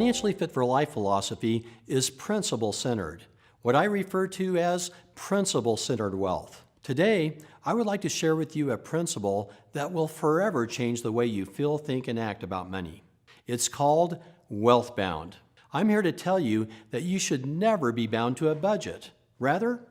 financially fit for life philosophy is principle-centered, what I refer to as principle-centered wealth. Today, I would like to share with you a principle that will forever change the way you feel, think, and act about money. It's called wealth-bound. I'm here to tell you that you should never be bound to a budget. Rather,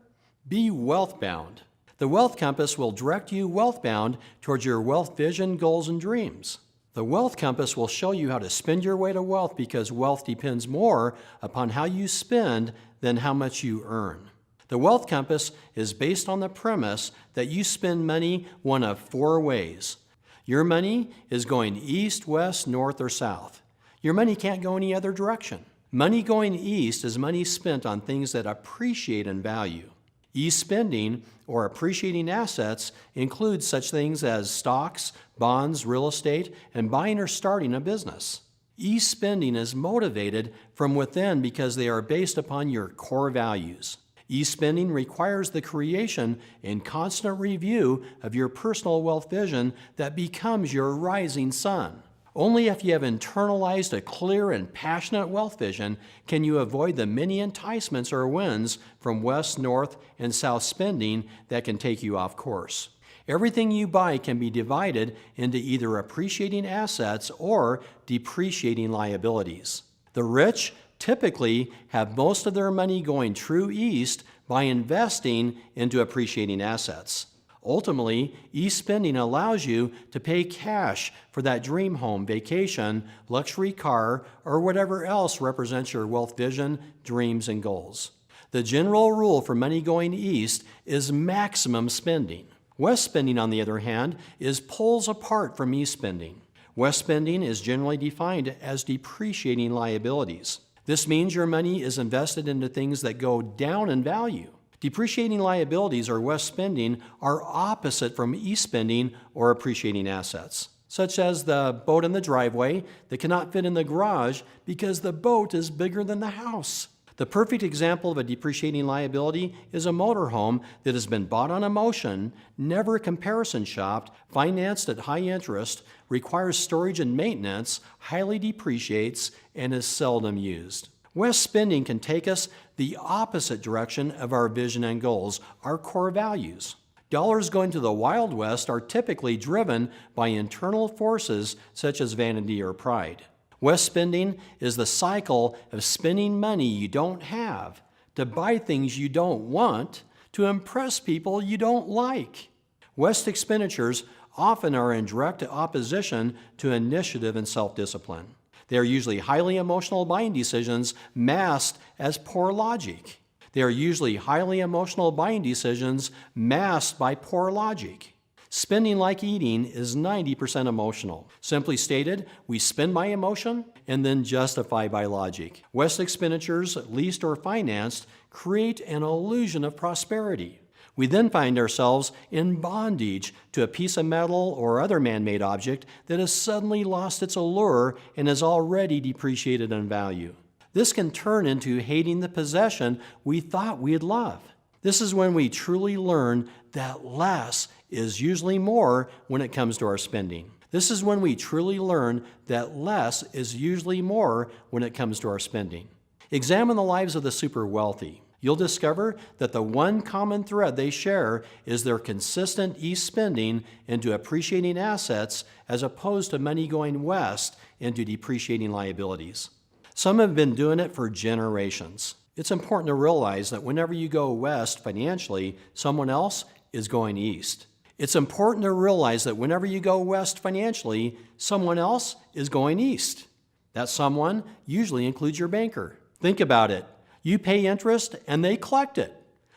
be wealth-bound. The Wealth Compass will direct you wealth-bound towards your wealth vision, goals, and dreams. The Wealth Compass will show you how to spend your way to wealth because wealth depends more upon how you spend than how much you earn. The Wealth Compass is based on the premise that you spend money one of four ways. Your money is going east, west, north, or south. Your money can't go any other direction. Money going east is money spent on things that appreciate in value. East spending, or appreciating assets, includes such things as stocks, bonds, real estate, and buying or starting a business. East spending is motivated from within because they are based upon your core values. East spending requires the creation and constant review of your personal wealth vision that becomes your rising sun. Only if you have internalized a clear and passionate wealth vision can you avoid the many enticements or winds from west, north, and south spending that can take you off course. Everything you buy can be divided into either appreciating assets or depreciating liabilities. The rich typically have most of their money going true east by investing into appreciating assets. Ultimately, east spending allows you to pay cash for that dream home, vacation, luxury car, or whatever else represents your wealth vision, dreams, and goals. The general rule for money going east is maximum spending. West spending, on the other hand, is poles apart from east spending. West spending is generally defined as depreciating liabilities. This means your money is invested into things that go down in value. Depreciating liabilities, or West spending, are opposite from East spending or appreciating assets, such as the boat in the driveway that cannot fit in the garage because the boat is bigger than the house. The perfect example of a depreciating liability is a motorhome that has been bought on emotion, never comparison shopped, financed at high interest, requires storage and maintenance, highly depreciates, and is seldom used. West spending can take us the opposite direction of our vision and goals, our core values. Dollars going to the Wild West are typically driven by internal forces such as vanity or pride. West spending is the cycle of spending money you don't have to buy things you don't want to impress people you don't like. West expenditures often are in direct opposition to initiative and self-discipline. They are usually highly emotional buying decisions masked as poor logic. They are usually highly emotional buying decisions masked by poor logic. Spending like eating is 90% emotional. Simply stated, we spend by emotion and then justify by logic. West expenditures, leased or financed, create an illusion of prosperity. We then find ourselves in bondage to a piece of metal or other man-made object that has suddenly lost its allure and is already depreciated in value. This can turn into hating the possession we thought we'd love. This is when we truly learn that less is usually more when it comes to our spending. This is when we truly learn that less is usually more when it comes to our spending. Examine the lives of the super wealthy. You'll discover that the one common thread they share is their consistent east spending into appreciating assets as opposed to money going west into depreciating liabilities. Some have been doing it for generations. It's important to realize that whenever you go west financially, someone else is going east. It's important to realize that whenever you go west financially, someone else is going east. That someone usually includes your banker. Think about it. You pay interest and they collect it.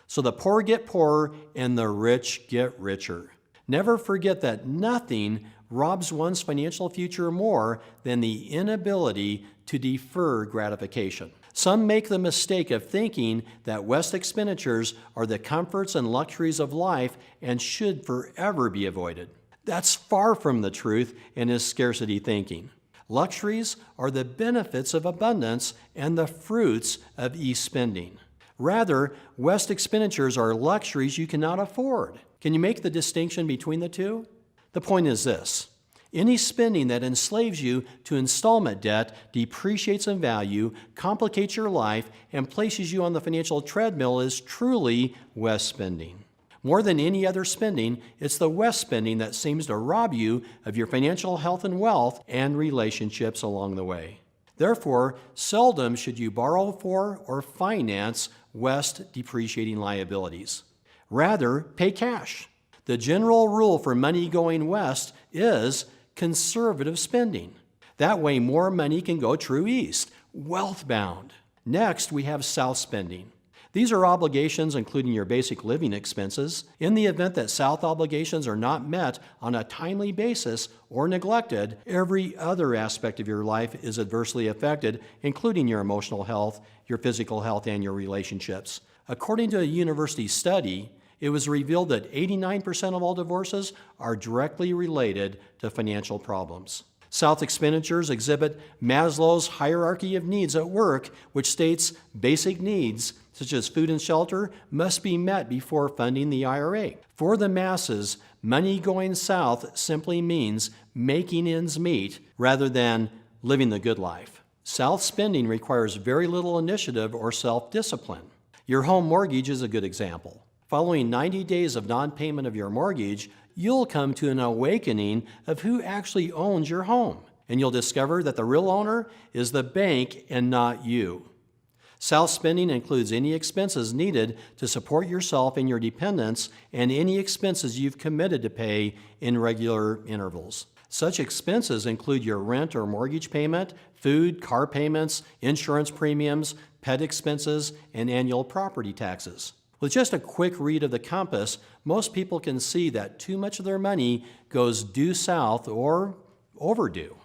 So the poor get poorer and the rich get richer. Never forget that nothing robs one's financial future more than the inability to defer gratification. Some make the mistake of thinking that West expenditures are the comforts and luxuries of life and should forever be avoided. That's far from the truth and is scarcity thinking. Luxuries are the benefits of abundance and the fruits of East spending. Rather, West expenditures are luxuries you cannot afford. Can you make the distinction between the two? The point is this. Any spending that enslaves you to installment debt depreciates in value, complicates your life, and places you on the financial treadmill is truly West spending. More than any other spending, it's the West spending that seems to rob you of your financial health and wealth and relationships along the way. Therefore, seldom should you borrow for or finance West depreciating liabilities. Rather, pay cash. The general rule for money going West is conservative spending. That way, more money can go true East, wealth-bound. Next, we have South spending. These are obligations including your basic living expenses. In the event that South obligations are not met on a timely basis or neglected, every other aspect of your life is adversely affected, including your emotional health, your physical health, and your relationships. According to a university study, it was revealed that 89% of all divorces are directly related to financial problems. South expenditures exhibit Maslow's hierarchy of needs at work, which states basic needs, such as food and shelter, must be met before funding the IRA. For the masses, money going south simply means making ends meet rather than living the good life. South spending requires very little initiative or self-discipline. Your home mortgage is a good example. Following 90 days of non-payment of your mortgage, you'll come to an awakening of who actually owns your home, and you'll discover that the real owner is the bank and not you. South spending includes any expenses needed to support yourself and your dependents and any expenses you've committed to pay in regular intervals. Such expenses include your rent or mortgage payment, food, car payments, insurance premiums, pet expenses, and annual property taxes. With just a quick read of the compass, most people can see that too much of their money goes due south or overdue.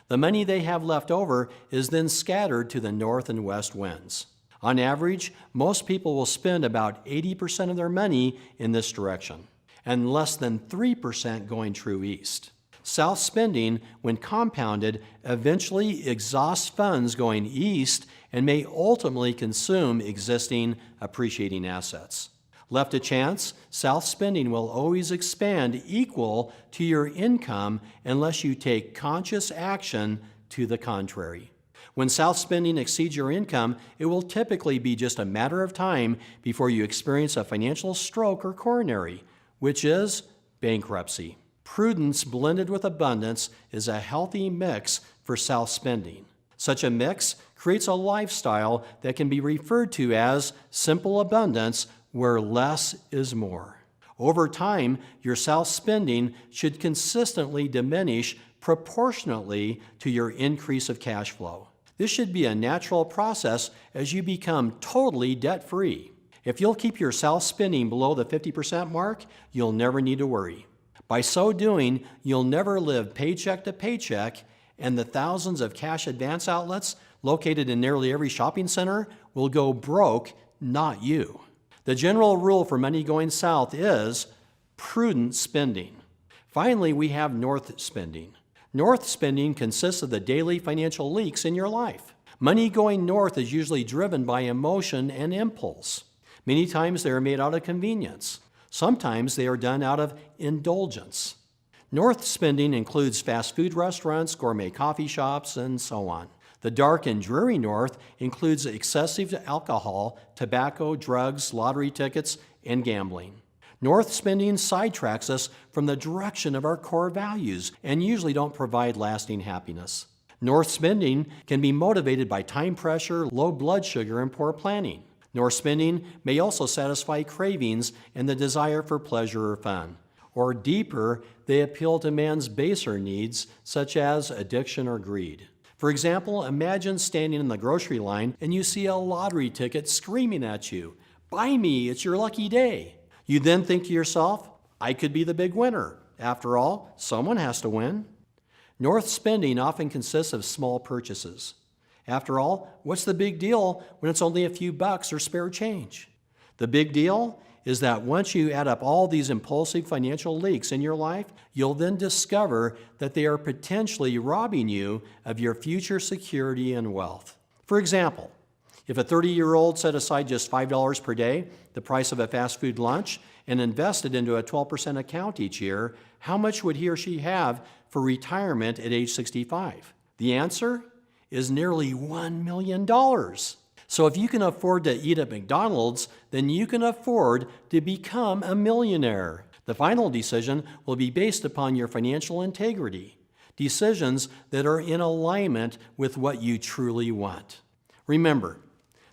The money they have left over is then scattered to the north and west winds. On average, most people will spend about 80% of their money in this direction, and less than 3% going true east. South spending, when compounded, eventually exhausts funds going east and may ultimately consume existing appreciating assets. Left to chance, South spending will always expand equal to your income unless you take conscious action to the contrary. When South spending exceeds your income, it will typically be just a matter of time before you experience a financial stroke or coronary, which is bankruptcy. Prudence blended with abundance is a healthy mix for South spending. Such a mix creates a lifestyle that can be referred to as simple abundance, where less is more. Over time, your South spending should consistently diminish proportionately to your increase of cash flow. This should be a natural process as you become totally debt-free. If you'll keep your South spending below the 50% mark, you'll never need to worry. By so doing, you'll never live paycheck to paycheck, and the thousands of cash advance outlets located in nearly every shopping center will go broke, not you. The general rule for money going south is prudent spending. Finally, we have north spending. North spending consists of the daily financial leaks in your life. Money going north is usually driven by emotion and impulse. Many times they are made out of convenience. Sometimes they are done out of indulgence. North spending includes fast food restaurants, gourmet coffee shops, and so on. The dark and dreary north includes excessive alcohol, tobacco, drugs, lottery tickets, and gambling. North spending sidetracks us from the direction of our core values and usually don't provide lasting happiness. North spending can be motivated by time pressure, low blood sugar, and poor planning. North spending may also satisfy cravings and the desire for pleasure or fun. Or deeper, they appeal to man's baser needs, such as addiction or greed. For example, imagine standing in the grocery line and you see a lottery ticket screaming at you, "Buy me, it's your lucky day." You then think to yourself, "I could be the big winner. After all, someone has to win." North spending often consists of small purchases. After all, what's the big deal when it's only a few bucks or spare change? The big deal is that once you add up all these impulsive financial leaks in your life, you'll then discover that they are potentially robbing you of your future security and wealth. For example, if a 30-year-old set aside just $5 per day, the price of a fast food lunch, and invested into a 12% account each year, how much would he or she have for retirement at age 65? The answer is nearly $1 million. So if you can afford to eat at McDonald's, then you can afford to become a millionaire. The final decision will be based upon your financial integrity, decisions that are in alignment with what you truly want. Remember,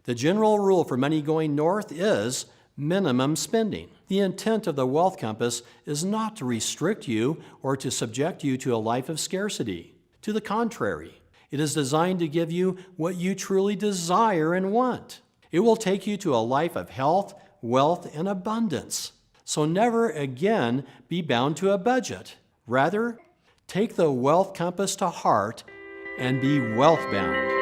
the general rule for money going north is minimum spending. The intent of the Wealth Compass is not to restrict you or to subject you to a life of scarcity. To the contrary, it is designed to give you what you truly desire and want. It will take you to a life of health, wealth, and abundance. So never again be bound to a budget. Rather, take the Wealth Compass to heart and be wealth-bound.